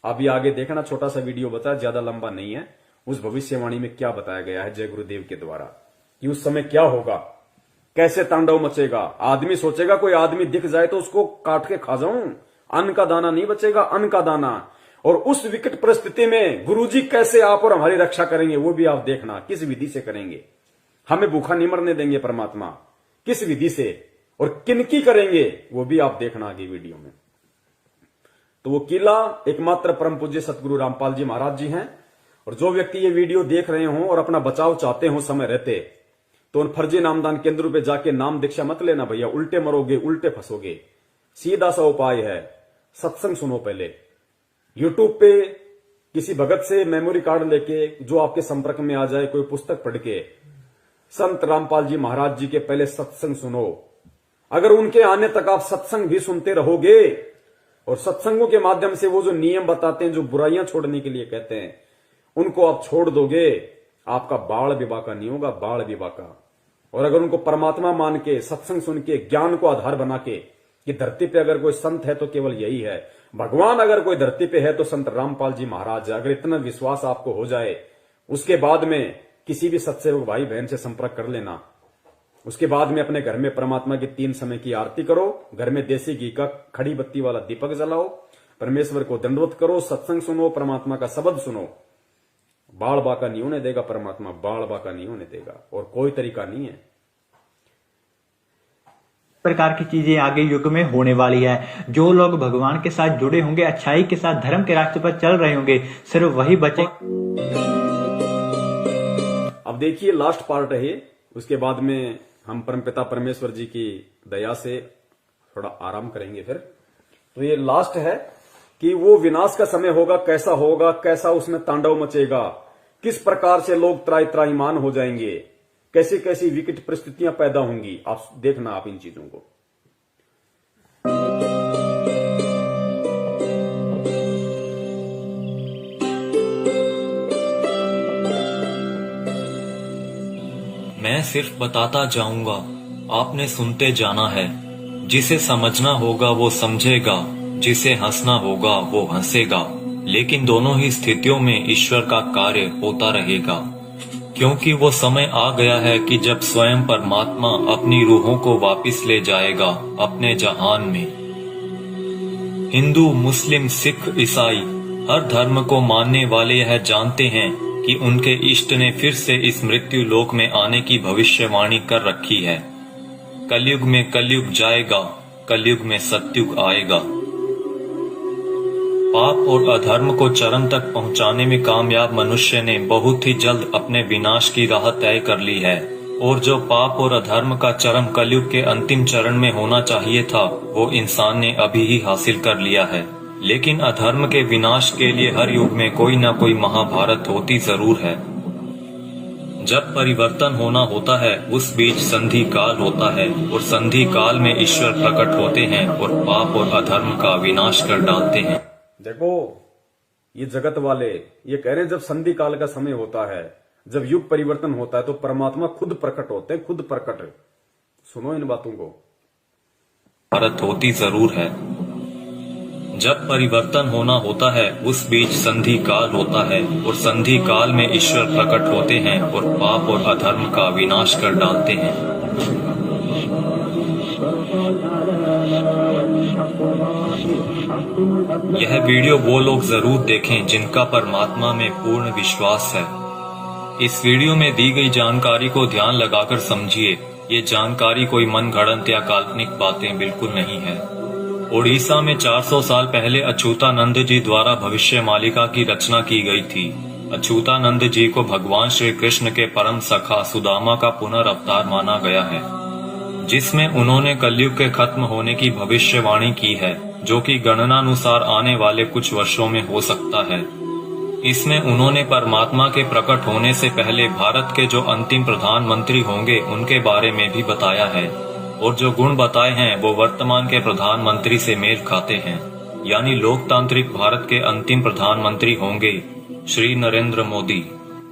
आप ये आगे देखना, छोटा सा वीडियो बताया, ज्यादा लंबा नहीं है। उस भविष्यवाणी में क्या बताया गया है जय गुरुदेव के द्वारा कि उस समय क्या होगा, कैसे तांडव मचेगा। आदमी सोचेगा कोई आदमी दिख जाए तो उसको काट के खा जाऊं, अन्न का दाना नहीं बचेगा, अन्न का दाना। और उस विकट परिस्थिति में गुरुजी कैसे आप और हमारी रक्षा करेंगे वो भी आप देखना, किस विधि से करेंगे। हमें भूखा नहीं मरने देंगे परमात्मा, किस विधि से और किनकी करेंगे वो भी आप देखना आगे वीडियो में। तो वो किला एकमात्र परम पूज्य सतगुरु रामपाल जी महाराज जी हैं। और जो व्यक्ति ये वीडियो देख रहे हों और अपना बचाव चाहते हो समय रहते, तो उन फर्जी नामदान केंद्रों पे जाके नाम दीक्षा मत लेना भैया, उल्टे मरोगे, उल्टे फंसोगे। सीधा सा उपाय है, सत्संग सुनो पहले। यूट्यूब पे किसी भगत से मेमोरी कार्ड लेके जो आपके संपर्क में आ जाए, कोई पुस्तक पढ़ के संत रामपाल जी महाराज जी के पहले सत्संग सुनो। अगर उनके आने तक आप सत्संग भी सुनते रहोगे और सत्संगों के माध्यम से वो जो नियम बताते हैं, जो बुराइयां छोड़ने के लिए कहते हैं, उनको आप छोड़ दोगे, आपका बाल विवाह का नहीं होगा, बाल विवाह का। और अगर उनको परमात्मा मान के, सत्संग सुन के, ज्ञान को आधार बना के कि धरती पे अगर कोई संत है तो केवल यही है, भगवान अगर कोई धरती पे है तो संत रामपाल जी महाराज है, अगर इतना विश्वास आपको हो जाए, उसके बाद में किसी भी सत्सेवक भाई बहन से संपर्क कर लेना। उसके बाद में अपने घर में परमात्मा की 3 समय की आरती करो, घर में देसी घी का खड़ी बत्ती वाला दीपक जलाओ, परमेश्वर को दंडवत करो, सत्संग सुनो, परमात्मा का शब्द सुनो। बाल बाका नहीं होने देगा परमात्मा, बाल बाका नहीं होने देगा, और कोई तरीका नहीं है। प्रकार की चीजें आगे युग में होने वाली है। जो लोग भगवान के साथ जुड़े होंगे, अच्छाई के साथ धर्म के रास्ते पर चल रहे होंगे, सिर्फ वही बचे। अब देखिए लास्ट पार्ट है, उसके बाद में हम परमपिता परमेश्वर जी की दया से थोड़ा आराम करेंगे फिर। तो ये लास्ट है कि वो विनाश का समय होगा, कैसा होगा, कैसा उसमें तांडव मचेगा, किस प्रकार से लोग त्राही त्राहीमान हो जाएंगे, कैसी कैसी विकट परिस्थितियां पैदा होंगी। आप देखना आप इन चीजों को। मैं सिर्फ बताता जाऊंगा, आपने सुनते जाना है। जिसे समझना होगा वो समझेगा, जिसे हंसना होगा वो हंसेगा। लेकिन दोनों ही स्थितियों में ईश्वर का कार्य होता रहेगा, क्योंकि वो समय आ गया है कि जब स्वयं परमात्मा अपनी रूहों को वापस ले जाएगा अपने जहान में। हिंदू, मुस्लिम, सिख, ईसाई हर धर्म को मानने वाले यह जानते हैं कि उनके इष्ट ने फिर से इस मृत्यु लोक में आने की भविष्यवाणी कर रखी है। कलयुग में कलयुग जाएगा, कलयुग में सतयुग आएगा। पाप और अधर्म को चरम तक पहुंचाने में कामयाब मनुष्य ने बहुत ही जल्द अपने विनाश की राह तय कर ली है, और जो पाप और अधर्म का चरम कलयुग के अंतिम चरण में होना चाहिए था, वो इंसान ने अभी ही हासिल कर लिया है। लेकिन अधर्म के विनाश के लिए हर युग में कोई न कोई महाभारत होती जरूर है। जब परिवर्तन होना होता है उस बीच संधि काल होता है, और संधि काल में ईश्वर प्रकट होते हैं और पाप और अधर्म का विनाश कर डालते हैं। देखो ये जगत वाले ये कह रहे हैं जब संधि काल का समय होता है, जब युग परिवर्तन होता है, तो परमात्मा खुद प्रकट होते हैं, खुद प्रकट। सुनो इन बातों को। भारत होती जरूर है। जब परिवर्तन होना होता है उस बीच संधि काल होता है, और संधि काल में ईश्वर प्रकट होते हैं और पाप और अधर्म का विनाश कर डालते हैं। यह वीडियो वो लोग जरूर देखें जिनका परमात्मा में पूर्ण विश्वास है। इस वीडियो में दी गई जानकारी को ध्यान लगाकर समझिए। ये जानकारी कोई मनगढ़ंत या काल्पनिक बातें बिल्कुल नहीं है। ओडिशा में 400 साल पहले अच्युतानंद जी द्वारा भविष्य मालिका की रचना की गई थी। अच्युतानंद जी को भगवान श्री कृष्ण के परम सखा सुदामा का पुनर्अवतार माना गया है, जिसमें उन्होंने कलयुग के खत्म होने की भविष्यवाणी की है, जो कि गणनानुसार आने वाले कुछ वर्षों में हो सकता है। इसमें उन्होंने परमात्मा के प्रकट होने से पहले भारत के जो अंतिम प्रधानमंत्री होंगे उनके बारे में भी बताया है, और जो गुण बताए हैं वो वर्तमान के प्रधानमंत्री से मेल खाते हैं। यानी लोकतांत्रिक भारत के अंतिम प्रधानमंत्री होंगे श्री नरेंद्र मोदी,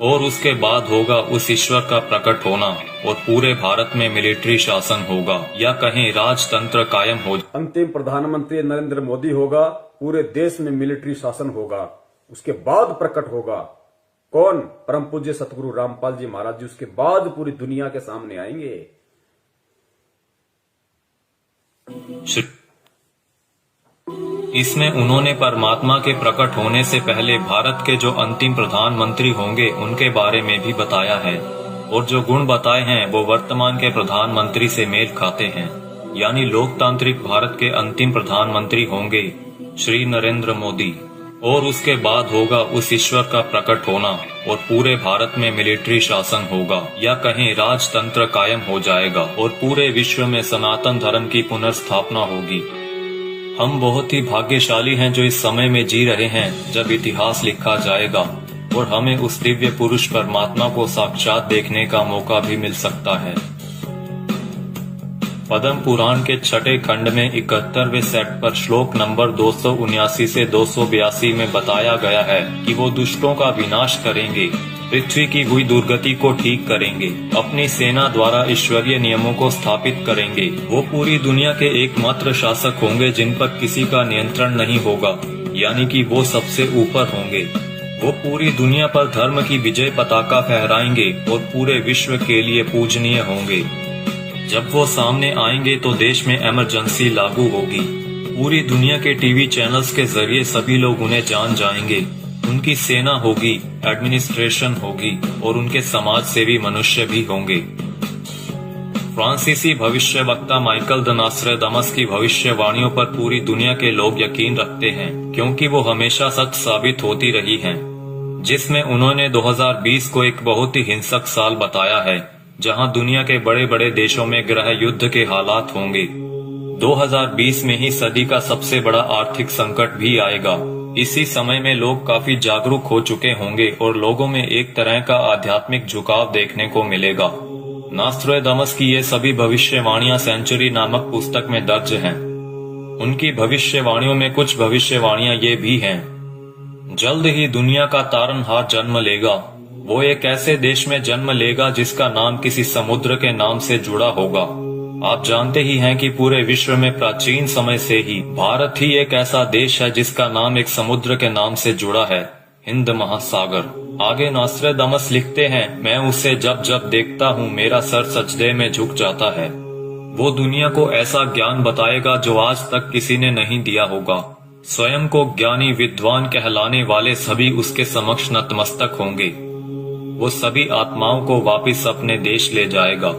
और उसके बाद होगा उस ईश्वर का प्रकट होना, और पूरे भारत में मिलिट्री शासन होगा, या कहें राजतंत्र कायम हो। अंतिम प्रधानमंत्री नरेंद्र मोदी होगा, पूरे देश में मिलिट्री शासन होगा, उसके बाद प्रकट होगा कौन? परम पूज्य सतगुरु रामपाल जी महाराज जी उसके बाद पूरी दुनिया के सामने आएंगे। इसमें उन्होंने परमात्मा के प्रकट होने से पहले भारत के जो अंतिम प्रधानमंत्री होंगे उनके बारे में भी बताया है, और जो गुण बताए हैं वो वर्तमान के प्रधानमंत्री से मेल खाते हैं। यानी लोकतांत्रिक भारत के अंतिम प्रधानमंत्री होंगे श्री नरेंद्र मोदी, और उसके बाद होगा उस ईश्वर का प्रकट होना और पूरे भारत में मिलिट्री शासन होगा, या कहें राजतंत्र कायम हो जाएगा और पूरे विश्व में सनातन धर्म की पुनर्स्थापना होगी। हम बहुत ही भाग्यशाली हैं जो इस समय में जी रहे हैं जब इतिहास लिखा जाएगा और हमें उस दिव्य पुरुष परमात्मा को साक्षात देखने का मौका भी मिल सकता है। पद्म पुराण के छठे खंड में 71वें सेट पर श्लोक नंबर 279 से 282 में बताया गया है कि वो दुष्टों का विनाश करेंगे, पृथ्वी की हुई दुर्गति को ठीक करेंगे, अपनी सेना द्वारा ईश्वरीय नियमों को स्थापित करेंगे। वो पूरी दुनिया के एकमात्र शासक होंगे जिन पर किसी का नियंत्रण नहीं होगा, यानी कि वो सबसे ऊपर होंगे। वो पूरी दुनिया पर धर्म की विजय पताका फहराएंगे और पूरे विश्व के लिए पूजनीय होंगे। जब वो सामने आएंगे तो देश में इमरजेंसी लागू होगी। पूरी दुनिया के टीवी चैनल्स के जरिए सभी लोग उन्हें जान जाएंगे। उनकी सेना होगी, एडमिनिस्ट्रेशन होगी और उनके समाज सेवी मनुष्य भी होंगे। फ्रांसीसी भविष्यवक्ता माइकल द नॉस्ट्रेडामस की भविष्यवाणियों पर पूरी दुनिया के लोग यकीन रखते हैं, क्योंकि वो हमेशा सच साबित होती रही हैं। जिसमें उन्होंने 2020 को एक बहुत ही हिंसक साल बताया है, जहां दुनिया के बड़े बड़े देशों में गृह युद्ध के हालात होंगे। 2020 में ही सदी का सबसे बड़ा आर्थिक संकट भी आएगा। इसी समय में लोग काफी जागरूक हो चुके होंगे और लोगों में एक तरह का आध्यात्मिक झुकाव देखने को मिलेगा। नॉस्ट्रेडामस की ये सभी भविष्यवाणियां सेंचुरी नामक पुस्तक में दर्ज हैं। उनकी भविष्यवाणियों में कुछ भविष्यवाणियां ये भी हैं। जल्द ही दुनिया का तारनहार जन्म लेगा। वो एक ऐसे देश में जन्म लेगा जिसका नाम किसी समुद्र के नाम से जुड़ा होगा। आप जानते ही हैं कि पूरे विश्व में प्राचीन समय से ही भारत ही एक ऐसा देश है जिसका नाम एक समुद्र के नाम से जुड़ा है, हिंद महासागर। आगे नॉस्ट्रेडामस लिखते हैं, मैं उसे जब जब देखता हूँ मेरा सर सजदे में झुक जाता है। वो दुनिया को ऐसा ज्ञान बताएगा जो आज तक किसी ने नहीं दिया होगा। स्वयं को ज्ञानी विद्वान कहलाने वाले सभी उसके समक्ष नतमस्तक होंगे। वो सभी आत्माओं को वापस अपने देश ले जाएगा।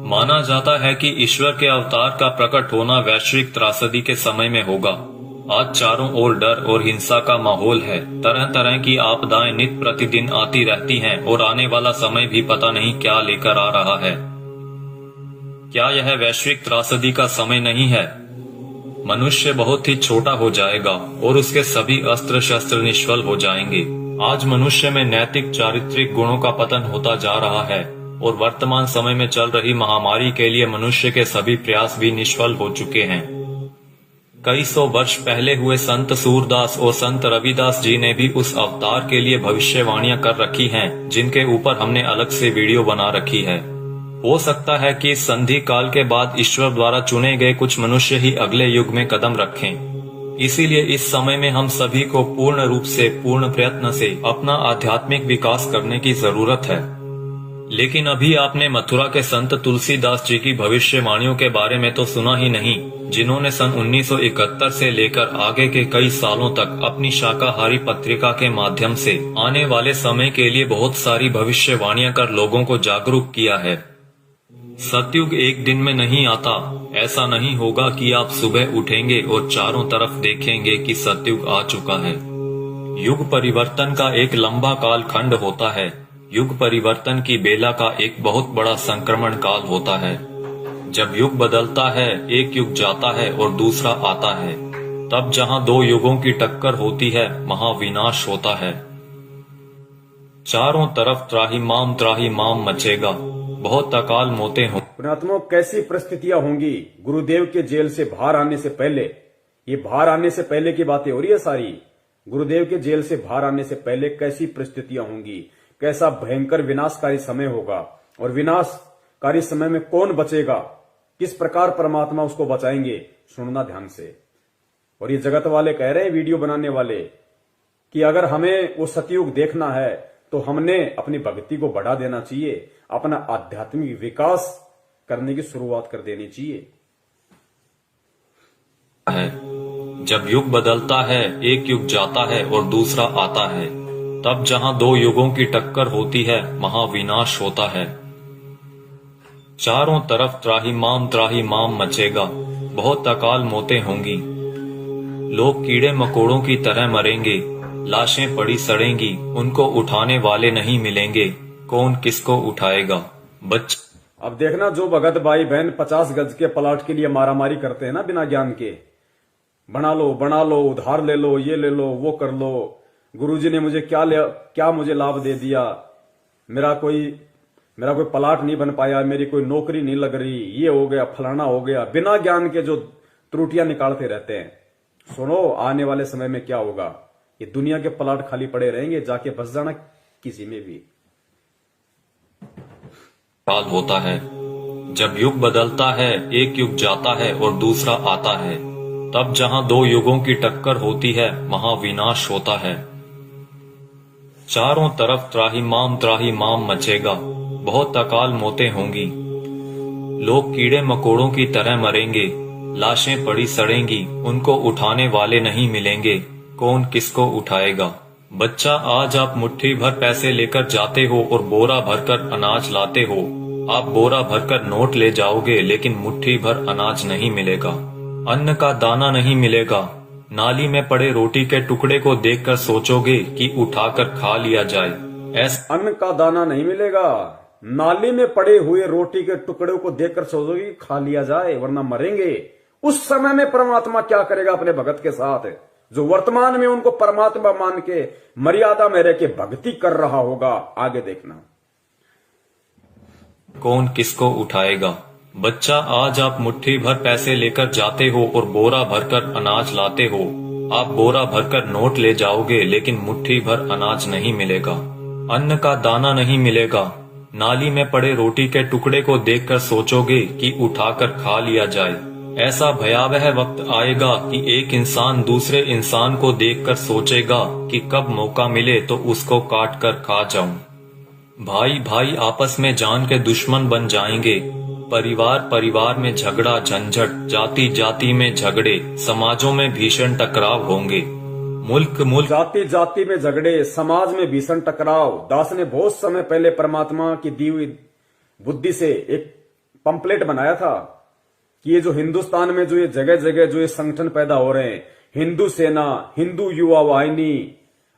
माना जाता है कि ईश्वर के अवतार का प्रकट होना वैश्विक त्रासदी के समय में होगा। आज चारों ओर डर और हिंसा का माहौल है। तरह तरह की आपदाएं नित प्रतिदिन आती रहती हैं और आने वाला समय भी पता नहीं क्या लेकर आ रहा है। क्या यह वैश्विक त्रासदी का समय नहीं है? मनुष्य बहुत ही छोटा हो जाएगा और उसके सभी अस्त्र शस्त्र निष्फल हो जाएंगे। आज मनुष्य में नैतिक चारित्रिक गुणों का पतन होता जा रहा है और वर्तमान समय में चल रही महामारी के लिए मनुष्य के सभी प्रयास भी निष्फल हो चुके हैं। कई सौ वर्ष पहले हुए संत सूरदास और संत रविदास जी ने भी उस अवतार के लिए भविष्यवाणियां कर रखी हैं, जिनके ऊपर हमने अलग से वीडियो बना रखी है। हो सकता है कि इस संधि काल के बाद ईश्वर द्वारा चुने गए कुछ मनुष्य ही अगले युग में कदम रखें। इसीलिए इस समय में हम सभी को पूर्ण रूप से, पूर्ण प्रयत्न से अपना आध्यात्मिक विकास करने की जरूरत है। लेकिन अभी आपने मथुरा के संत तुलसीदास जी की भविष्यवाणियों के बारे में तो सुना ही नहीं, जिन्होंने सन 1971 से लेकर आगे के कई सालों तक अपनी शाकाहारी पत्रिका के माध्यम से आने वाले समय के लिए बहुत सारी भविष्यवाणियां कर लोगों को जागरूक किया है। सतयुग एक दिन में नहीं आता। ऐसा नहीं होगा कि आप सुबह उठेंगे और चारों तरफ देखेंगे कि सतयुग आ चुका है। युग परिवर्तन का एक लंबा काल खंड होता है। युग परिवर्तन की बेला का एक बहुत बड़ा संक्रमण काल होता है। जब युग बदलता है, एक युग जाता है और दूसरा आता है। तब जहां दो युगों की टक्कर होती है, महाविनाश होता है। चारों तरफ त्राहिमाम मचेगा। बहुत अकाल मौतें हो। पुण्यात्माओं, कैसी परिस्थितियां होंगी गुरुदेव के जेल से बाहर आने से पहले? ये बाहर आने से पहले की बातें हो रही है सारी। गुरुदेव के जेल से बाहर आने से पहले कैसी परिस्थितियां होंगी, कैसा भयंकर विनाशकारी समय होगा, और विनाशकारी समय में कौन बचेगा, किस प्रकार परमात्मा उसको बचाएंगे, सुनना ध्यान से। और ये जगत वाले कह रहे हैं, वीडियो बनाने वाले, कि अगर हमें वो सतयुग देखना है तो हमने अपनी भक्ति को बढ़ा देना चाहिए, अपना आध्यात्मिक विकास करने की शुरुआत कर देनी चाहिए। है जब युग बदलता है, एक युग जाता है और दूसरा आता है, तब जहां दो युगों की टक्कर होती है वहां विनाश होता है। चारों तरफ त्राहिमाम मचेगा, बहुत अकाल मौतें होंगी, लोग कीड़े मकोड़ों की तरह मरेंगे, लाशें पड़ी सड़ेंगी, उनको उठाने वाले नहीं मिलेंगे, कौन किसको उठाएगा। अब देखना, जो भगत भाई बहन 50 गज के प्लाट के लिए मारामारी करते हैं ना बिना ज्ञान के, बना लो, उधार ले लो, ये ले लो, वो कर लो, गुरुजी ने मुझे क्या मुझे लाभ दे दिया, मेरा कोई प्लाट नहीं बन पाया, मेरी कोई नौकरी नहीं लग रही, ये हो गया, फलाना हो गया, बिना ज्ञान के जो त्रुटियां निकालते रहते हैं। सुनो, आने वाले समय में क्या होगा, ये दुनिया के प्लाट खाली पड़े रहेंगे, जाके बस जाना किसी में भी। काल होता है जब युग बदलता है, एक युग जाता है और दूसरा आता है, तब जहां दो युगों की टक्कर होती है वहां विनाश होता है। चारों तरफ त्राहिमाम मचेगा, बहुत अकाल मौतें होंगी, लोग कीड़े मकोड़ों की तरह मरेंगे, लाशें पड़ी सड़ेंगी, उनको उठाने वाले नहीं मिलेंगे, कौन किसको उठाएगा। बच्चा, आज आप मुट्ठी भर पैसे लेकर जाते हो और बोरा भरकर अनाज लाते हो। आप बोरा भरकर नोट ले जाओगे लेकिन मुट्ठी भर अनाज नहीं मिलेगा, अन्न का दाना नहीं मिलेगा। नाली में पड़े रोटी के टुकड़े को देखकर सोचोगे कि उठाकर खा लिया जाए। अन्न का दाना नहीं मिलेगा, नाली में पड़े हुए रोटी के टुकड़े को देखकर सोचोगे कि खा लिया जाए, वरना मरेंगे। उस समय में परमात्मा क्या करेगा अपने भगत के साथ, जो वर्तमान में उनको परमात्मा मान के मर्यादा में रह के भक्ति कर रहा होगा। आगे देखना, कौन किसको उठाएगा। बच्चा, आज आप मुट्ठी भर पैसे लेकर जाते हो और बोरा भरकर अनाज लाते हो। आप बोरा भरकर नोट ले जाओगे लेकिन मुट्ठी भर अनाज नहीं मिलेगा, अन्न का दाना नहीं मिलेगा। नाली में पड़े रोटी के टुकड़े को देखकर सोचोगे कि उठाकर खा लिया जाए। ऐसा भयावह वक्त आएगा कि एक इंसान दूसरे इंसान को देखकर सोचेगा कि कब मौका मिले तो उसको काट कर खा जाऊं। भाई भाई आपस में जान के दुश्मन बन जाएंगे, परिवार में झगड़ा झंझट, जाति जाति में झगड़े, समाजों में भीषण टकराव होंगे। मुल्क जाति में झगड़े, समाज में भीषण टकराव। दास ने बहुत समय पहले परमात्मा की दी हुई बुद्धि से एक पंपलेट बनाया था कि ये जो हिंदुस्तान में जो ये जगह जगह जो ये संगठन पैदा हो रहे हैं, हिंदू सेना, हिंदू युवा वाहिनी,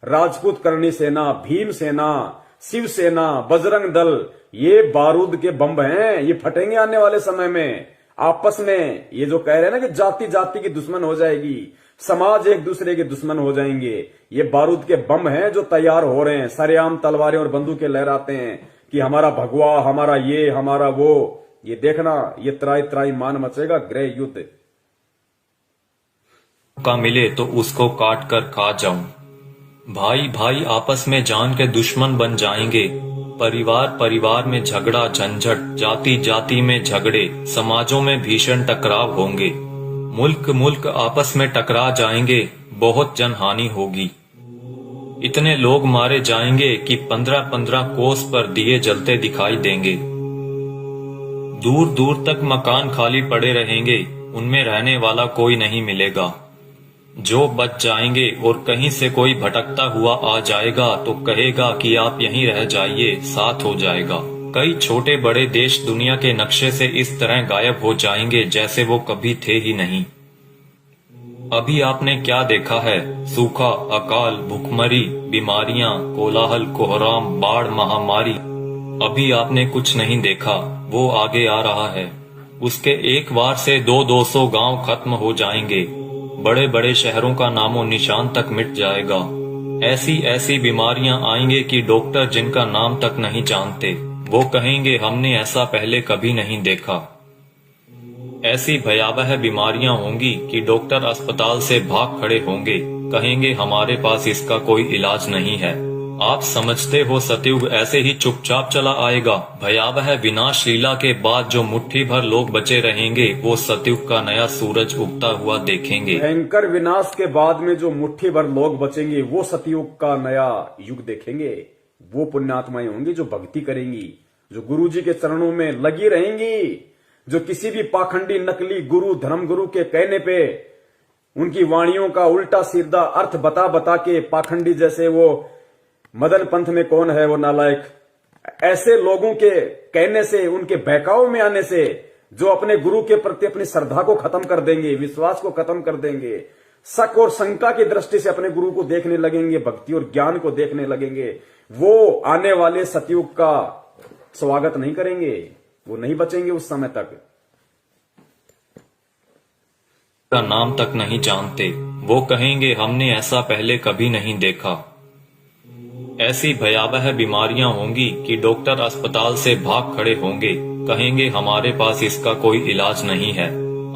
राजपूत करणी सेना, भीम सेना, शिवसेना, बजरंग दल, ये बारूद के बम हैं, ये फटेंगे आने वाले समय में। आपस में ये जो कह रहे हैं ना कि जाति जाति की दुश्मन हो जाएगी, समाज एक दूसरे के दुश्मन हो जाएंगे, ये बारूद के बम हैं जो तैयार हो रहे हैं। सरेआम तलवारें और बंदूकें लहराते हैं कि हमारा भगवा, हमारा ये, हमारा वो। ये देखना, ये त्राई मान मचेगा, गृह युद्ध। का मिले तो उसको काट कर खा जाऊं। भाई भाई आपस में जान के दुश्मन बन जाएंगे, परिवार में झगड़ा झंझट, जाति जाति में झगड़े, समाजों में भीषण टकराव होंगे। मुल्क आपस में टकरा जाएंगे, बहुत जनहानि होगी। इतने लोग मारे जाएंगे कि 15-15 कोस पर दिए जलते दिखाई देंगे। दूर दूर तक मकान खाली पड़े रहेंगे, उनमें रहने वाला कोई नहीं मिलेगा। जो बच जाएंगे और कहीं से कोई भटकता हुआ आ जाएगा तो कहेगा कि आप यहीं रह जाइए, साथ हो जाएगा। कई छोटे बड़े देश दुनिया के नक्शे से इस तरह गायब हो जाएंगे जैसे वो कभी थे ही नहीं। अभी आपने क्या देखा है? सूखा, अकाल, भूखमरी, बीमारियां, कोलाहल, कोहराम, बाढ़, महामारी। अभी आपने कुछ नहीं देखा, वो आगे आ रहा है। उसके एक बार से 200-200 गांव खत्म हो जाएंगे, बड़े बड़े शहरों का नामो निशान तक मिट जाएगा। ऐसी बीमारियां आएंगे कि डॉक्टर जिनका नाम तक नहीं जानते, वो कहेंगे हमने ऐसा पहले कभी नहीं देखा। ऐसी भयावह बीमारियां होंगी कि डॉक्टर अस्पताल से भाग खड़े होंगे, कहेंगे हमारे पास इसका कोई इलाज नहीं है। आप समझते हो सतयुग ऐसे ही चुपचाप चला आएगा? भयावह विनाश लीला के बाद जो मुट्ठी भर लोग बचे रहेंगे वो सतयुग का नया सूरज उगता हुआ देखेंगे। भयंकर विनाश के बाद में जो मुट्ठी भर लोग बचेंगे वो सतयुग का नया युग देखेंगे। वो पुण्यात्माएं होंगी जो भक्ति करेंगी, जो गुरु जी के चरणों में लगी रहेंगी, जो किसी भी पाखंडी नकली गुरु धर्म गुरु के कहने पे उनकी वाणियों का उल्टा सीधा अर्थ बता बता के पाखंडी, जैसे वो मदन पंथ में कौन है वो नालायक, ऐसे लोगों के कहने से, उनके बहकाव में आने से जो अपने गुरु के प्रति अपनी श्रद्धा को खत्म कर देंगे, विश्वास को खत्म कर देंगे, शक और शंका की दृष्टि से अपने गुरु को देखने लगेंगे, भक्ति और ज्ञान को देखने लगेंगे, वो आने वाले सतयुग का स्वागत नहीं करेंगे, वो नहीं बचेंगे उस समय तक। का नाम तक नहीं जानते, वो कहेंगे हमने ऐसा पहले कभी नहीं देखा। ऐसी भयावह बीमारियां होंगी कि डॉक्टर अस्पताल से भाग खड़े होंगे, कहेंगे हमारे पास इसका कोई इलाज नहीं है।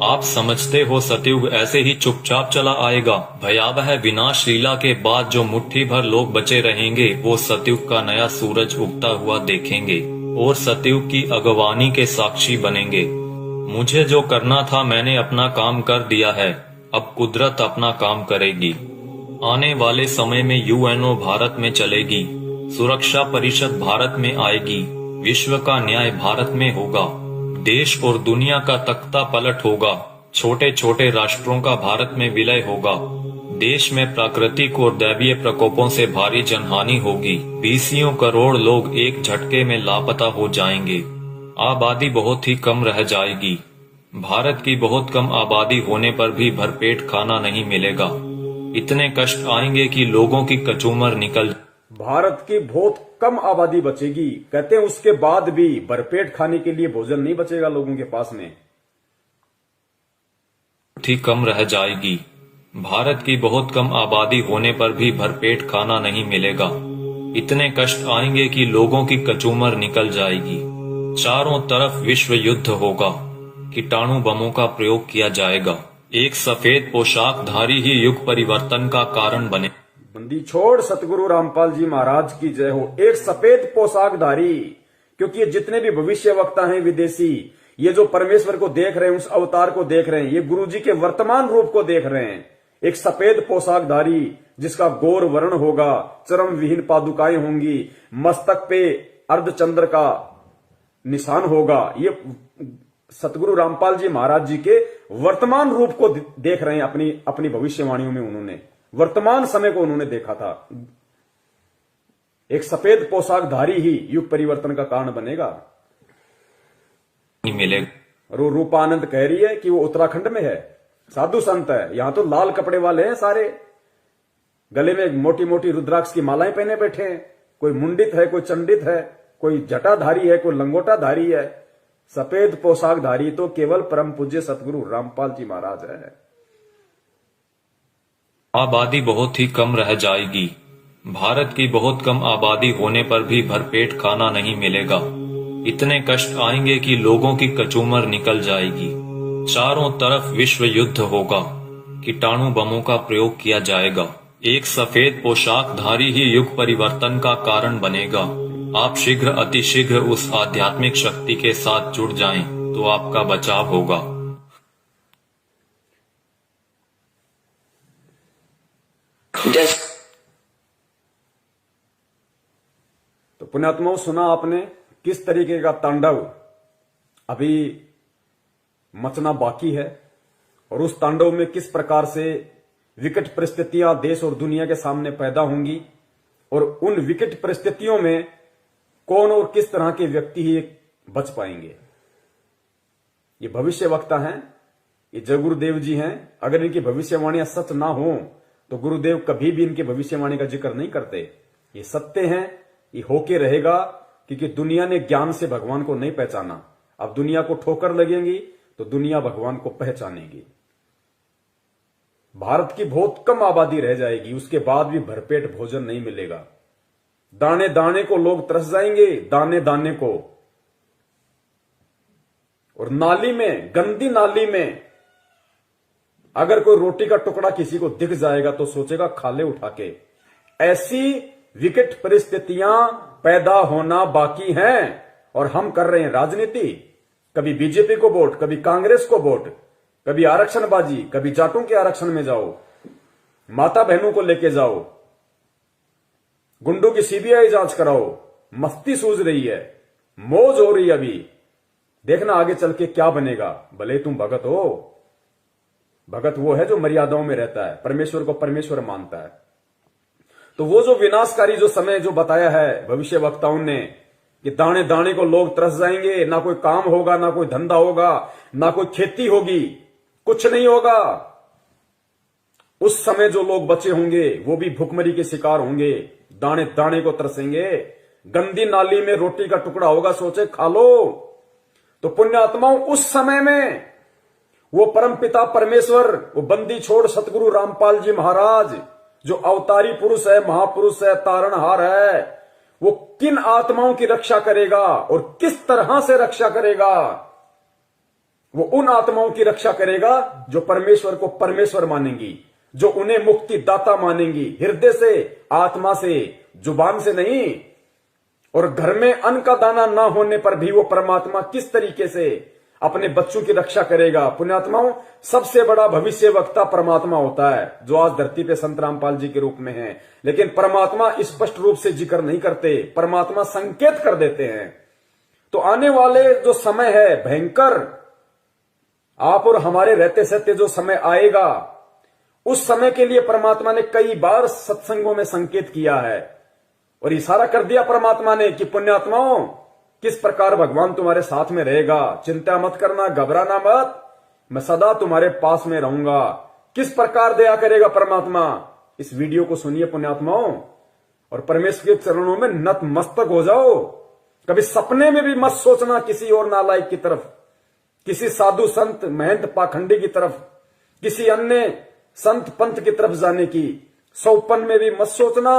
आप समझते हो सतयुग ऐसे ही चुपचाप चला आएगा? भयावह विनाश लीला के बाद जो मुट्ठी भर लोग बचे रहेंगे वो सतयुग का नया सूरज उगता हुआ देखेंगे और सतयुग की अगवानी के साक्षी बनेंगे। मुझे जो करना था मैंने अपना काम कर दिया है, अब कुदरत अपना काम करेगी। आने वाले समय में यूएनओ भारत में चलेगी, सुरक्षा परिषद भारत में आएगी, विश्व का न्याय भारत में होगा, देश और दुनिया का तख्ता पलट होगा, छोटे छोटे राष्ट्रों का भारत में विलय होगा, देश में प्राकृतिक और दैवीय प्रकोपों से भारी जनहानि होगी, 20 करोड़ लोग एक झटके में लापता हो जाएंगे, आबादी बहुत ही कम रह जाएगी। भारत की बहुत कम आबादी होने पर भी भरपेट खाना नहीं मिलेगा, इतने कष्ट आएंगे कि लोगों की कचूमर निकल। भारत की बहुत कम आबादी बचेगी, कहते हैं उसके बाद भी भरपेट खाने के लिए भोजन नहीं बचेगा लोगों के पास में, ही कम रह जाएगी। भारत की बहुत कम आबादी होने पर भी भरपेट खाना नहीं मिलेगा, इतने कष्ट आएंगे कि लोगों की कचूमर निकल जाएगी। चारों तरफ विश्व युद्ध होगा, कीटाणु बमों का प्रयोग किया जाएगा, एक सफेद पोशाकधारी ही युग परिवर्तन का कारण बने। बंदी छोड़ सतगुरु रामपाल जी महाराज की जय हो। एक सफेद पोशाकधारी, क्योंकि ये जितने भी भविष्य वक्ता हैं विदेशी, ये जो परमेश्वर को देख रहे हैं, उस अवतार को देख रहे हैं, ये गुरु जी के वर्तमान रूप को देख रहे हैं। एक सफेद पोशाकधारी जिसका गौर वर्ण होगा, चरम विहीन पादुकाएं होंगी, मस्तक पे अर्धचंद्र का निशान होगा, ये सतगुरु रामपाल जी महाराज जी के वर्तमान रूप को देख रहे हैं। अपनी भविष्यवाणियों में उन्होंने वर्तमान समय को उन्होंने देखा था। एक सफेद पोशाकधारी ही युग परिवर्तन का कारण बनेगा। मिलेगा। और रूपानंद कह रही है कि वो उत्तराखंड में है, साधु संत है, यहां तो लाल कपड़े वाले हैं सारे, गले में मोटी मोटी रुद्राक्ष की मालाएं पहने बैठे हैं, कोई मुंडित है, कोई चंडित है, कोई जटाधारी है, कोई लंगोटाधारी है। सफेद पोशाकधारी तो केवल परम पूज्य सतगुरु रामपाल जी महाराज है। आबादी बहुत ही कम रह जाएगी। भारत की बहुत कम आबादी होने पर भी भरपेट खाना नहीं मिलेगा, इतने कष्ट आएंगे कि लोगों की कचूमर निकल जाएगी। चारों तरफ विश्व युद्ध होगा, कीटाणु बमों का प्रयोग किया जाएगा, एक सफेद पोशाकधारी ही युग परिवर्तन का कारण बनेगा। आप शीघ्र अतिशीघ्र उस आध्यात्मिक शक्ति के साथ जुड़ जाएं तो आपका बचाव होगा। तो पुण्यात्माओं, सुना आपने किस तरीके का तांडव अभी मचना बाकी है, और उस तांडव में किस प्रकार से विकट परिस्थितियां देश और दुनिया के सामने पैदा होंगी, और उन विकट परिस्थितियों में कौन और किस तरह के व्यक्ति ही बच पाएंगे। ये भविष्य वक्ता हैं, ये जय गुरुदेव जी हैं। अगर इनकी भविष्यवाणियां सच ना हो तो गुरुदेव कभी भी इनकी भविष्यवाणी का जिक्र नहीं करते। ये सत्य हैं, ये होके रहेगा, क्योंकि दुनिया ने ज्ञान से भगवान को नहीं पहचाना। अब दुनिया को ठोकर लगेंगी तो दुनिया भगवान को पहचानेगी। भारत की बहुत कम आबादी रह जाएगी, उसके बाद भी भरपेट भोजन नहीं मिलेगा। दाने दाने को लोग तरस जाएंगे, दाने दाने को। और नाली में, गंदी नाली में अगर कोई रोटी का टुकड़ा किसी को दिख जाएगा तो सोचेगा खा ले उठा के। ऐसी विकट परिस्थितियां पैदा होना बाकी हैं और हम कर रहे हैं राजनीति। कभी बीजेपी को वोट, कभी कांग्रेस को वोट, कभी आरक्षणबाजी, कभी जाटों के आरक्षण में जाओ, माता बहनों को लेके जाओ, गुंडों की सीबीआई जांच कराओ। मस्ती सूझ रही है, मौज हो रही है। अभी देखना आगे चल के क्या बनेगा। भले तुम भगत हो, भगत वो है जो मर्यादाओं में रहता है, परमेश्वर को परमेश्वर मानता है। तो वो जो विनाशकारी जो समय जो बताया है भविष्य वक्ताओं ने कि दाने दाने को लोग तरस जाएंगे, ना कोई काम होगा, ना कोई धंधा होगा, ना कोई खेती होगी, कुछ नहीं होगा। उस समय जो लोग बचे होंगे वो भी भुखमरी के शिकार होंगे, दाने दाने को तरसेंगे। गंदी नाली में रोटी का टुकड़ा होगा, सोचे खा लो। तो पुण्यात्माओं, उस समय में वो परमपिता परमेश्वर, वो बंदी छोड़ सतगुरु रामपाल जी महाराज जो अवतारी पुरुष है, महापुरुष है, तारणहार है, वो किन आत्माओं की रक्षा करेगा और किस तरह से रक्षा करेगा। वो उन आत्माओं की रक्षा करेगा जो परमेश्वर को परमेश्वर मानेंगी, जो उन्हें मुक्ति दाता मानेंगी, हृदय से, आत्मा से, जुबान से नहीं। और घर में अन्न का दाना ना होने पर भी वो परमात्मा किस तरीके से अपने बच्चों की रक्षा करेगा। पुण्यात्माओं, सबसे बड़ा भविष्य वक्ता परमात्मा होता है जो आज धरती पे संत रामपाल जी के रूप में है। लेकिन परमात्मा स्पष्ट रूप से जिक्र नहीं करते, परमात्मा संकेत कर देते हैं। तो आने वाले जो समय है भयंकर, आप और हमारे रहते सहते जो समय आएगा, उस समय के लिए परमात्मा ने कई बार सत्संगों में संकेत किया है और इशारा कर दिया परमात्मा ने कि पुण्यात्माओं, किस प्रकार भगवान तुम्हारे साथ में रहेगा, चिंता मत करना, घबराना मत, मैं सदा तुम्हारे पास में रहूंगा। किस प्रकार दया करेगा परमात्मा, इस वीडियो को सुनिए पुण्यात्माओं और परमेश्वर के चरणों में नतमस्तक हो जाओ। कभी सपने में भी मत सोचना किसी और नालायक की तरफ, किसी साधु संत महंत पाखंडी की तरफ, किसी अन्य संत पंथ की तरफ जाने की सौपन में भी मत सोचना,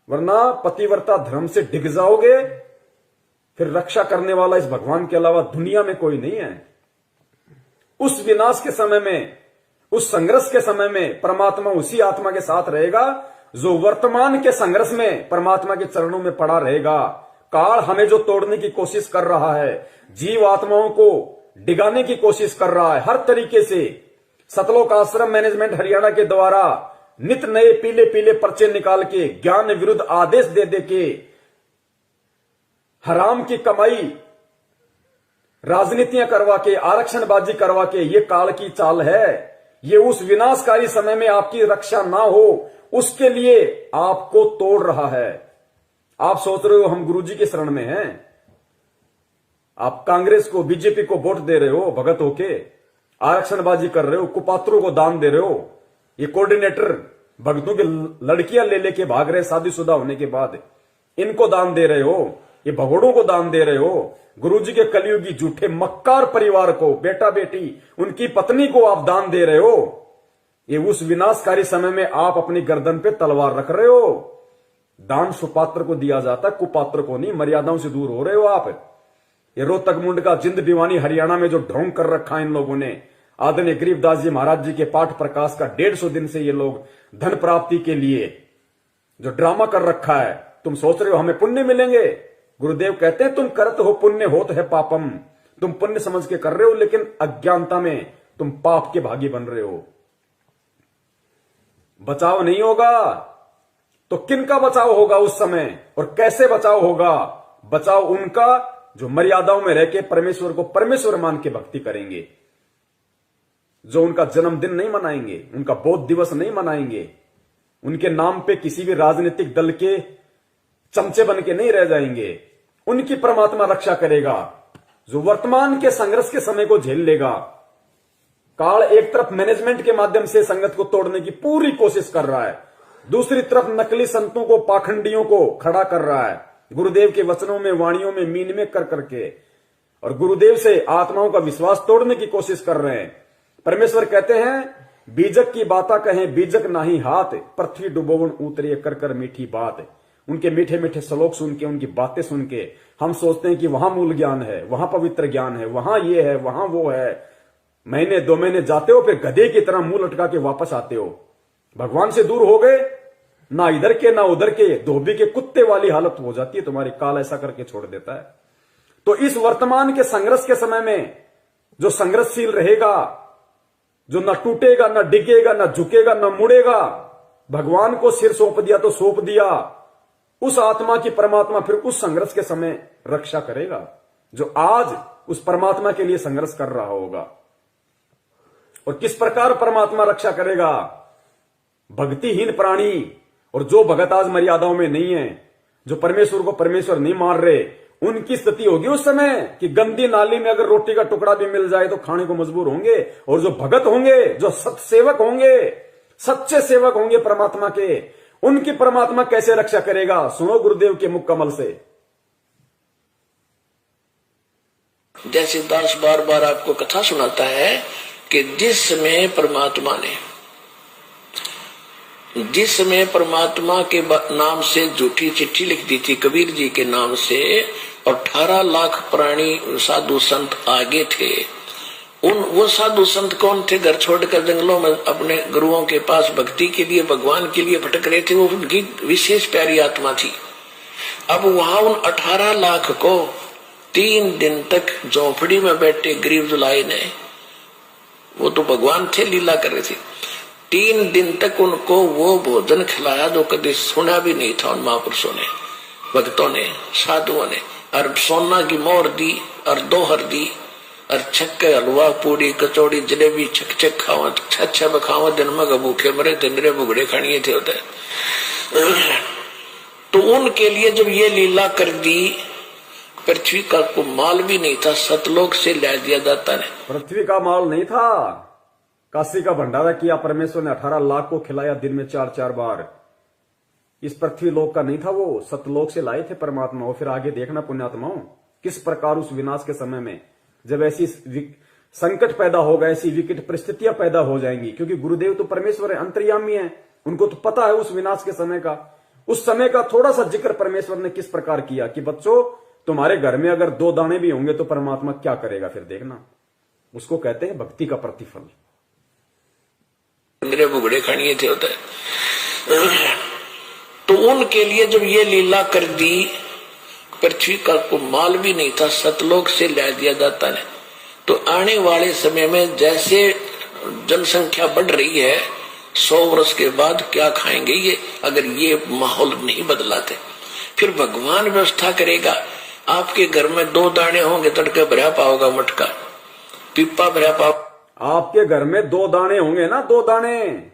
वरना पतिव्रता धर्म से डिग जाओगे। फिर रक्षा करने वाला इस भगवान के अलावा दुनिया में कोई नहीं है। उस विनाश के समय में, उस संघर्ष के समय में परमात्मा उसी आत्मा के साथ रहेगा जो वर्तमान के संघर्ष में परमात्मा के चरणों में पड़ा रहेगा। काल हमें जो तोड़ने की कोशिश कर रहा है, जीव आत्माओं को डिगाने की कोशिश कर रहा है हर तरीके से, सतलोक आश्रम मैनेजमेंट हरियाणा के द्वारा नित नए पीले पीले पर्चे निकाल के ज्ञान विरुद्ध आदेश दे दे के हराम की कमाई, राजनीतियां करवा के, आरक्षणबाजी करवा के, ये काल की चाल है। ये उस विनाशकारी समय में आपकी रक्षा ना हो उसके लिए आपको तोड़ रहा है। आप सोच रहे हो हम गुरुजी के शरण में हैं, आप कांग्रेस को, बीजेपी को वोट दे रहे हो, भगत होके आरक्षणबाजी कर रहे हो, कुपात्रों को दान दे रहे हो। ये कोऑर्डिनेटर भक्तों की लड़कियां ले लेके भाग रहे शादीशुदा होने के बाद, इनको दान दे रहे हो, ये भगोड़ों को दान दे रहे हो। गुरुजी के कलयुगी झूठे मक्कार परिवार को, बेटा बेटी, उनकी पत्नी को आप दान दे रहे हो। ये उस विनाशकारी समय में आप अपनी गर्दन पे तलवार रख रहे हो। दान सुपात्र को दिया जाता है, कुपात्र को नहीं। मर्यादाओं से दूर हो रहे हो आप। ये रोहतक मुंड का जिंद दीवानी हरियाणा में जो ढोंग कर रखा है इन लोगों ने, आदरणीय गरीबदास जी महाराज जी के पाठ प्रकाश का 150 दिन से ये लोग धन प्राप्ति के लिए जो ड्रामा कर रखा है। तुम सोच रहे हो हमें पुण्य मिलेंगे। गुरुदेव कहते हैं तुम करत हो पुण्य होत है पापम। तुम पुण्य समझ के कर रहे हो, लेकिन अज्ञानता में तुम पाप के भागी बन रहे हो। बचाव नहीं होगा तो किनका बचाव होगा उस समय, और कैसे बचाव होगा? बचाव उनका जो मर्यादाओं में रह के परमेश्वर को परमेश्वर मान के भक्ति करेंगे, जो उनका जन्मदिन नहीं मनाएंगे, उनका बौद्ध दिवस नहीं मनाएंगे, उनके नाम पे किसी भी राजनीतिक दल के चमचे बन के नहीं रह जाएंगे। उनकी परमात्मा रक्षा करेगा जो वर्तमान के संघर्ष के समय को झेल लेगा। काल एक तरफ मैनेजमेंट के माध्यम से संगत को तोड़ने की पूरी कोशिश कर रहा है, दूसरी तरफ नकली संतों को, पाखंडियों को खड़ा कर रहा है गुरुदेव के वचनों में, वाणियों में मीन में कर करके, और गुरुदेव से आत्माओं का विश्वास तोड़ने की कोशिश कर रहे हैं। परमेश्वर कहते हैं बीजक की बाता कहें बीजक नाही हाथ, पृथ्वी डुबोवन उतरे कर कर मीठी बात। उनके मीठे मीठे श्लोक सुन के, उनकी बातें सुन के हम सोचते हैं कि वहां मूल ज्ञान है, वहां पवित्र ज्ञान है, वहां ये है, वहां वो है। महीने 2 महीने जाते हो, फिर गधे की तरह मुंह लटका के वापस आते हो। भगवान से दूर हो गए ना इधर के ना उधर के, धोबी के कुत्ते वाली हालत हो जाती है तुम्हारी। काल ऐसा करके छोड़ देता है। तो इस वर्तमान के संघर्ष के समय में जो संघर्षशील रहेगा, जो न टूटेगा, न डिगेगा, न झुकेगा, न मुड़ेगा, भगवान को सिर सौंप दिया तो सौंप दिया, उस आत्मा की परमात्मा फिर उस संघर्ष के समय रक्षा करेगा, जो आज उस परमात्मा के लिए संघर्ष कर रहा होगा। और किस प्रकार परमात्मा रक्षा करेगा? भक्तिहीन प्राणी और जो भगत आज मर्यादाओं में नहीं है, जो परमेश्वर को परमेश्वर नहीं मान रहे, उनकी स्थिति होगी उस समय कि गंदी नाली में अगर रोटी का टुकड़ा भी मिल जाए तो खाने को मजबूर होंगे। और जो भगत होंगे, जो सत्सेवक होंगे, सच्चे सेवक होंगे परमात्मा के, उनकी परमात्मा कैसे रक्षा करेगा? सुनो गुरुदेव के मुख कमल से। जैसे दास बार बार आपको कथा सुनाता है कि जिस समय परमात्मा के नाम से झूठी चिट्ठी लिख दी थी कबीर जी के नाम से, और 18 लाख प्राणी साधु संत आगे थे। वो साधु संत कौन थे? घर छोड़कर जंगलों में अपने गुरुओं के पास भक्ति के लिए, भगवान के लिए भटक रहे थे। वो उनकी विशेष प्यारी आत्मा थी। अब वहां उन 18 लाख को 3 दिन तक झोंपड़ी में बैठे गरीब जुलाई ने, वो तो भगवान थे, लीला कर रहे थे, 3 दिन तक उनको वो भोजन खिलाया जो कभी सुना भी नहीं था उन महापुरुषों ने, भक्तों ने, साधुओं ने। और सोना की मोहर दी और दोहर दी और छक्के हलवा पूरी कचौड़ी जलेबी छक खावा, छह बखावा दिन में भूखे मरे थे, मेरे बुगड़े खानिए थे होते। तो उनके लिए जब ये लीला कर दी, पृथ्वी का को माल भी नहीं था, सतलोक से ला दिया जाता है। पृथ्वी का माल नहीं था, काशी का भंडारा किया परमेश्वर ने, 18 लाख को खिलाया दिन में 4-4 बार। इस पृथ्वी लोक का नहीं था, वो सतलोक से लाए थे परमात्मा। और फिर आगे देखना पुण्यात्माओं, किस प्रकार उस विनाश के समय में जब ऐसी संकट पैदा होगा, ऐसी विकट परिस्थितियां पैदा हो जाएंगी, क्योंकि गुरुदेव तो परमेश्वर है, अंतर्यामी है, उनको तो पता है उस विनाश के समय का। उस समय का थोड़ा सा जिक्र परमेश्वर ने किस प्रकार किया कि बच्चों, तुम्हारे घर में अगर 2 दाने भी होंगे तो परमात्मा क्या करेगा, फिर देखना। उसको कहते हैं भक्ति का प्रतिफल। मेरे बुगड़े खानिए थे होते। तो उनके लिए जब ये लीला कर दी, पृथ्वी का को माल भी नहीं था, सतलोक से ला दिया जाता है। तो आने वाले समय में जैसे जनसंख्या बढ़ रही है, 100 वर्ष के बाद क्या खाएंगे ये, अगर ये माहौल नहीं बदलाते? फिर भगवान व्यवस्था करेगा। आपके घर में 2 दाने होंगे, तड़के भरा पाओगा मटका, पिप्पा भरा पाओ। आपके घर में 2 दाने होंगे ना, 2 दाने,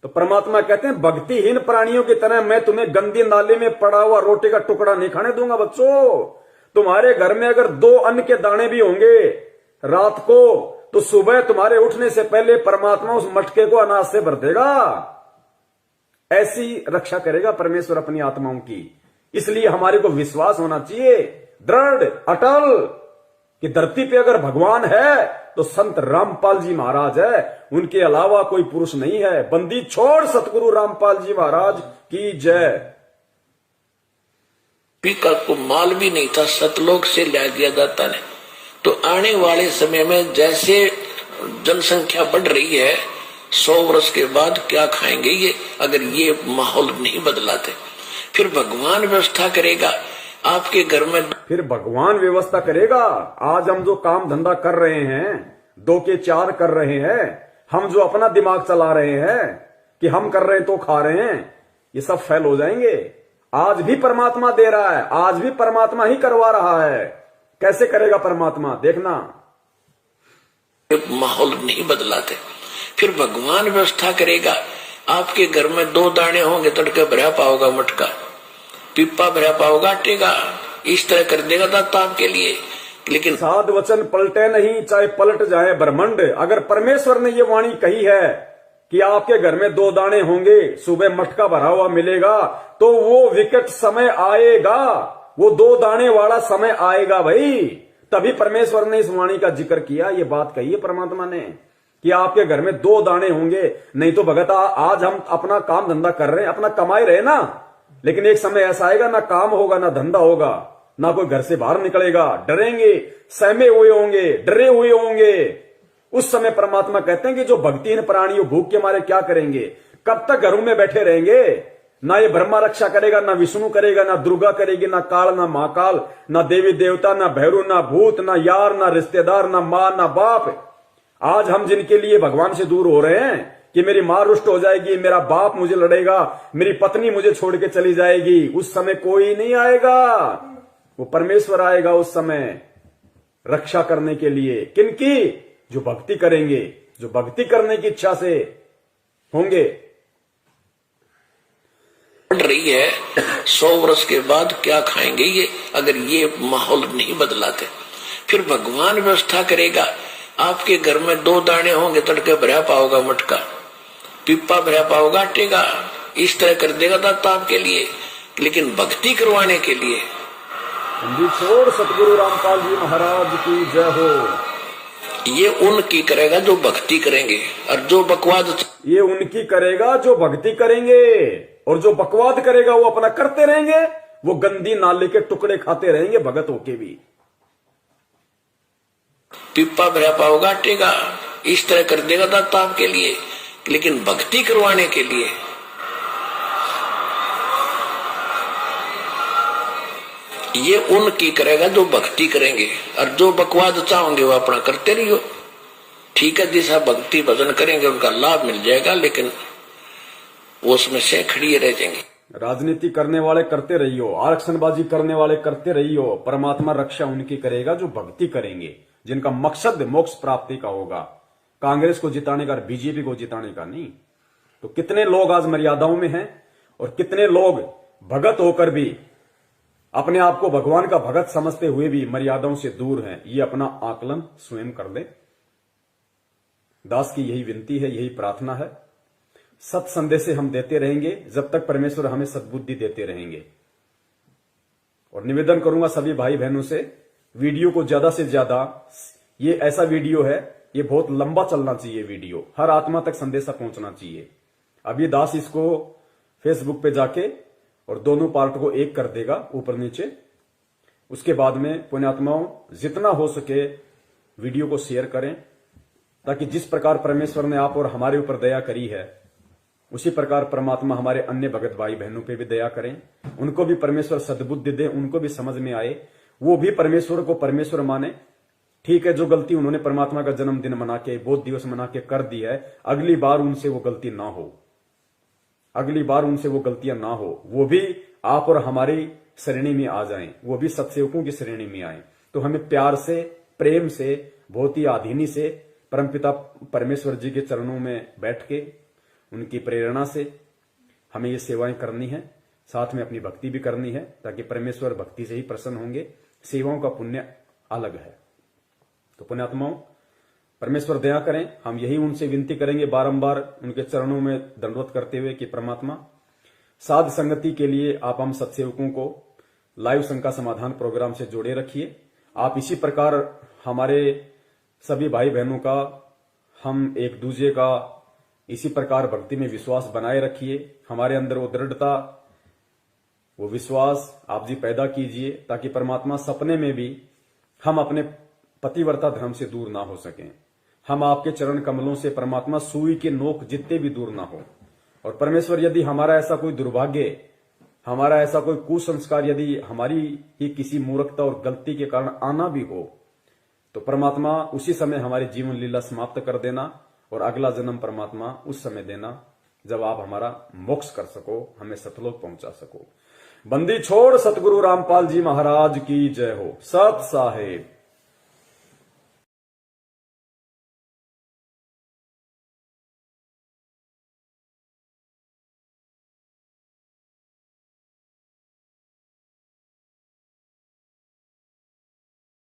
तो परमात्मा कहते हैं भक्तिहीन प्राणियों की तरह मैं तुम्हें गंदी नाली में पड़ा हुआ रोटी का टुकड़ा नहीं खाने दूंगा। बच्चों, तुम्हारे घर में अगर 2 अन्न के दाने भी होंगे रात को, तो सुबह तुम्हारे उठने से पहले परमात्मा उस मटके को अनाज से भर देगा। ऐसी रक्षा करेगा परमेश्वर अपनी आत्माओं की। इसलिए हमारे को विश्वास होना चाहिए दृढ़, अटल, कि धरती पे अगर भगवान है तो संत रामपाल जी महाराज है, उनके अलावा कोई पुरुष नहीं है। बंदी छोड़ सतगुरु रामपाल जी महाराज की जय। पीका को माल भी नहीं था, सतलोक से ला दिया जाता है। तो आने वाले समय में जैसे जनसंख्या बढ़ रही है, 100 वर्ष के बाद क्या खाएंगे ये, अगर ये माहौल नहीं बदलाते? फिर भगवान व्यवस्था करेगा। आपके घर में फिर भगवान व्यवस्था करेगा। आज हम जो काम धंधा कर रहे हैं, 2 के 4 कर रहे हैं, हम जो अपना दिमाग चला रहे हैं कि हम कर रहे हैं तो खा रहे हैं, ये सब फेल हो जाएंगे। आज भी परमात्मा दे रहा है, आज भी परमात्मा ही करवा रहा है। कैसे करेगा परमात्मा, देखना। माहौल नहीं बदलाते, फिर भगवान व्यवस्था करेगा। आपके घर में 2 दाने होंगे, तड़के भरा पाओगा मटका, पिप्पा भरा पाओगा आटे का, इस तरह कर देगा दाता आपके लिए। लेकिन साध वचन पलटे नहीं, चाहे पलट जाए ब्रह्मांड। अगर परमेश्वर ने ये वाणी कही है कि आपके घर में 2 दाने होंगे, सुबह मटका भरा हुआ मिलेगा, तो वो विकट समय आएगा, वो 2 दाने वाला समय आएगा भाई। तभी परमेश्वर ने इस वाणी का जिक्र किया, ये बात कही है परमात्मा ने कि आपके घर में 2 दाने होंगे। नहीं तो भगत, आज हम अपना काम धंधा कर रहे हैं, अपना कमाई रहे ना, लेकिन एक समय ऐसा आएगा ना काम होगा, ना धंधा होगा, ना कोई घर से बाहर निकलेगा, डरेंगे, सहमे हुए होंगे, डरे हुए होंगे। उस समय परमात्मा कहते हैं कि जो भक्तिहीन प्राणी भूख के मारे क्या करेंगे, कब तक घरों में बैठे रहेंगे, ना ये ब्रह्मा रक्षा करेगा, ना विष्णु करेगा, ना दुर्गा करेगी, ना काल, ना महाकाल, ना देवी देवता, ना भैरू, ना भूत, ना यार, ना रिश्तेदार, ना मां, ना बाप। आज हम जिनके लिए भगवान से दूर हो रहे हैं कि मेरी मां रुष्ट हो जाएगी, मेरा बाप मुझे लड़ेगा, मेरी पत्नी मुझे छोड़ के चली जाएगी, उस समय कोई नहीं आएगा, वो परमेश्वर आएगा उस समय रक्षा करने के लिए। किनकी? जो भक्ति करेंगे, जो भक्ति करने की इच्छा से होंगे। बढ़ रही है 100 वर्ष के बाद क्या खाएंगे ये, अगर ये माहौल नहीं बदलाते। फिर भगवान व्यवस्था करेगा। आपके घर में 2 दाने होंगे, तड़के भरा पाओगा मटका, पिप्पा भरा पाओगा आटे का, इस तरह कर देगा दाता आपके लिए। लेकिन भक्ति करवाने के लिए छोड़ सतगुरु रामपाल जी महाराज की जय हो। ये उनकी करेगा जो भक्ति करेंगे, और जो बकवाद ये उनकी करेगा जो भक्ति करेंगे, और जो बकवाद करेगा वो अपना करते रहेंगे, वो गंदी नाले के टुकड़े खाते रहेंगे भगत होके भी। पिप्पा भरा पाओगा आटे का, इस तरह कर देगा दाता आपके लिए। लेकिन भक्ति करवाने के लिए ये उनकी करेगा जो भक्ति करेंगे, और जो बकवाद चाहोगे वो अपना करते रहियो। ठीक है, जैसा भक्ति भजन करेंगे उनका लाभ मिल जाएगा, लेकिन वो उसमें से खड़ी रह जाएंगे। राजनीति करने वाले करते रहियो, आरक्षणबाजी करने वाले करते रहियो, परमात्मा रक्षा उनकी करेगा जो भक्ति करेंगे, जिनका मकसद मोक्ष प्राप्ति का होगा, कांग्रेस को जिताने का, बीजेपी को जिताने का नहीं। तो कितने लोग आज मर्यादाओं में हैं, और कितने लोग भगत होकर भी अपने आप को भगवान का भगत समझते हुए भी मर्यादाओं से दूर हैं। ये अपना आकलन स्वयं कर ले। दास की यही विनती है, यही प्रार्थना है। सत संदेश हम देते रहेंगे जब तक परमेश्वर हमें सद्बुद्धि देते रहेंगे। और निवेदन करूंगा सभी भाई बहनों से, वीडियो को ज्यादा से ज्यादा, ये ऐसा वीडियो है, ये बहुत लंबा चलना चाहिए वीडियो, हर आत्मा तक संदेशा पहुंचना चाहिए। अभी दास इसको फेसबुक पे जाके और दोनों पार्ट को एक कर देगा ऊपर नीचे। उसके बाद में पुण्यात्माओं जितना हो सके वीडियो को शेयर करें, ताकि जिस प्रकार परमेश्वर ने आप और हमारे ऊपर दया करी है, उसी प्रकार परमात्मा हमारे अन्य भगत भाई बहनों पे भी दया करें, उनको भी परमेश्वर सद्बुद्धि दे, उनको भी समझ में आए, वो भी परमेश्वर को परमेश्वर माने। ठीक है, जो गलती उन्होंने परमात्मा का जन्मदिन मना के, बोध दिवस मना के कर दी है, अगली बार उनसे वो गलती ना हो, अगली बार उनसे वो गलतियां ना हो, वो भी आप और हमारी श्रेणी में आ जाएं, वो भी सत्सेवकों की श्रेणी में आए। तो हमें प्यार से, प्रेम से, बहुत ही आधीनी से परमपिता परमेश्वर जी के चरणों में बैठ के उनकी प्रेरणा से हमें ये सेवाएं करनी है, साथ में अपनी भक्ति भी करनी है, ताकि परमेश्वर भक्ति से ही प्रसन्न होंगे। सेवाओं का पुण्य अलग है। तो पुण्यात्माओं परमेश्वर दया करें, हम यही उनसे विनती करेंगे बारंबार उनके चरणों में दंडवत करते हुए कि परमात्मा साध संगति के लिए आप हम सत्सेवकों को लाइव शंका समाधान प्रोग्राम से जोड़े रखिए। आप इसी प्रकार हमारे सभी भाई बहनों का, हम एक दूसरे का इसी प्रकार भक्ति में विश्वास बनाए रखिए। हमारे अंदर वो दृढ़ता, वो विश्वास आप जी पैदा कीजिए, ताकि परमात्मा सपने में भी हम अपने पतिव्रता धर्म से दूर ना हो सकें। हम आपके चरण कमलों से परमात्मा सुई के नोक जितने भी दूर ना हो। और परमेश्वर यदि हमारा ऐसा कोई दुर्भाग्य, हमारा ऐसा कोई कुसंस्कार यदि हमारी ही किसी मूर्खता और गलती के कारण आना भी हो, तो परमात्मा उसी समय हमारी जीवन लीला समाप्त कर देना, और अगला जन्म परमात्मा उस समय देना जब आप हमारा मोक्ष कर सको, हमें सतलोक पहुंचा सको। बंदी छोड़ सतगुरु रामपाल जी महाराज की जय हो। सत साहेब।